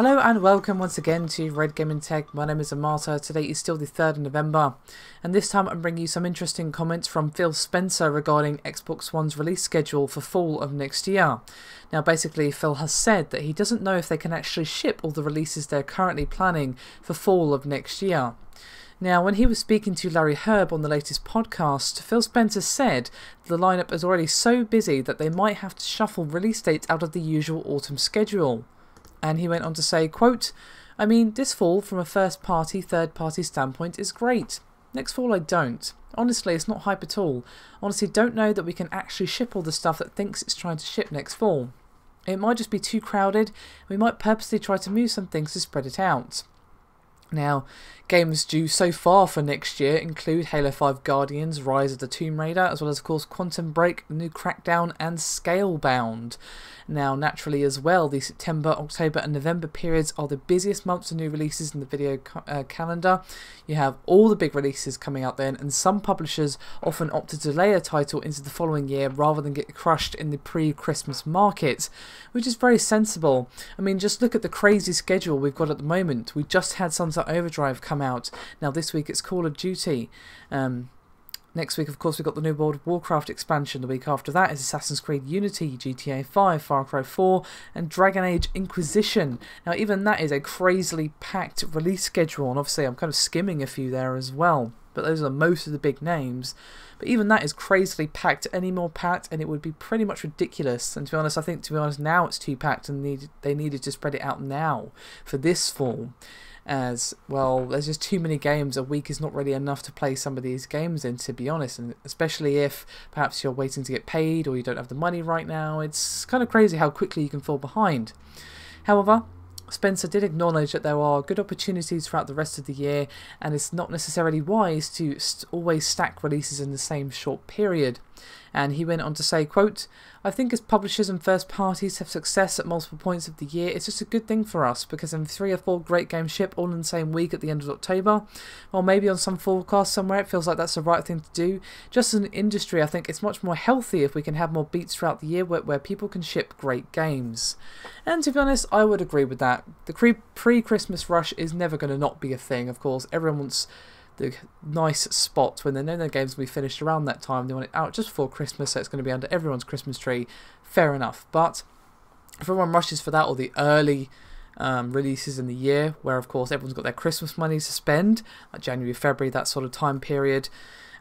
Hello and welcome once again to Red Gaming Tech. My name is Amata. Today is still the 3rd of November, and this time I'm bringing you some interesting comments from Phil Spencer regarding Xbox One's release schedule for fall of next year. Now basically Phil has said that he doesn't know if they can actually ship all the releases they're currently planning for fall of next year. Now, when he was speaking to Larry Herb on the latest podcast, Phil Spencer said the lineup is already so busy that they might have to shuffle release dates out of the usual autumn schedule. And he went on to say, quote, "I mean, this fall from a first party, third party standpoint is great. Next fall I don't. Honestly, it's not hype at all. Honestly, don't know that we can actually ship all the stuff that thinks it's trying to ship next fall. It might just be too crowded. We might purposely try to move some things to spread it out." Now, games due so far for next year include Halo 5 Guardians, Rise of the Tomb Raider, as well as of course Quantum Break, the new Crackdown and Scalebound. Now naturally as well, the September, October and November periods are the busiest months of new releases in the video calendar. You have all the big releases coming out then, and some publishers often opt to delay a title into the following year rather than get crushed in the pre-Christmas market, which is very sensible. I mean, just look at the crazy schedule we've got at the moment. We just had Sunset Overdrive come out. Now this week it's Call of Duty. Next week, of course, we've got the new World of Warcraft expansion. The week after that is Assassin's Creed Unity, GTA 5, Far Cry 4, and Dragon Age Inquisition. Now, even that is a crazily packed release schedule, and obviously I'm kind of skimming a few there as well. But those are most of the big names. But even that is crazily packed, any more packed, and it would be pretty much ridiculous. And to be honest, I think now it's too packed, and they needed to spread it out now for this fall. As well, there's just too many games. A week is not really enough to play some of these games in, to be honest, and especially if perhaps you're waiting to get paid or you don't have the money right now. It's kind of crazy how quickly you can fall behind. However, Spencer did acknowledge that there are good opportunities throughout the rest of the year, and it's not necessarily wise to always stack releases in the same short period. And he went on to say, quote, "I think as publishers and first parties have success at multiple points of the year, it's just a good thing for us, because if 3 or 4 great games ship all in the same week at the end of October, or maybe on some forecast somewhere, it feels like that's the right thing to do. Just as an industry, I think it's much more healthy if we can have more beats throughout the year where people can ship great games." And to be honest, I would agree with that. The pre-Christmas rush is never going to not be a thing, of course. Everyone wants the nice spot when they know their games will be finished around that time. They want it out just before Christmas, so it's going to be under everyone's Christmas tree. Fair enough. But if everyone rushes for that, or the early releases in the year, where of course everyone's got their Christmas money to spend, like January, February, that sort of time period,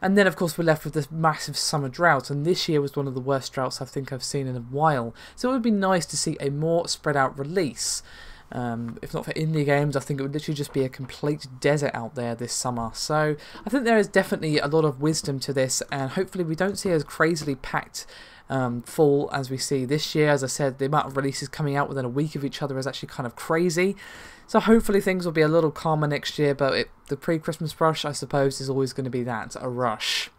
and then of course we're left with this massive summer drought, and this year was one of the worst droughts I think I've seen in a while. So it would be nice to see a more spread out release. If not for indie games, I think it would literally just be a complete desert out there this summer. So I think there is definitely a lot of wisdom to this, and hopefully we don't see as crazily packed fall as we see this year. As I said, the amount of releases coming out within a week of each other is actually kind of crazy. So hopefully things will be a little calmer next year, but the pre-Christmas rush, I suppose, is always going to be that, a rush.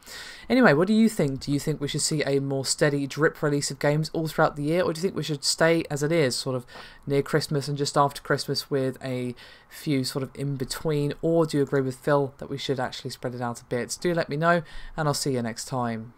Anyway, what do you think? Do you think we should see a more steady drip release of games all throughout the year, or do you think we should stay as it is, sort of near Christmas and just after Christmas with a few sort of in between, or do you agree with Phil that we should actually spread it out a bit? Do let me know, and I'll see you next time.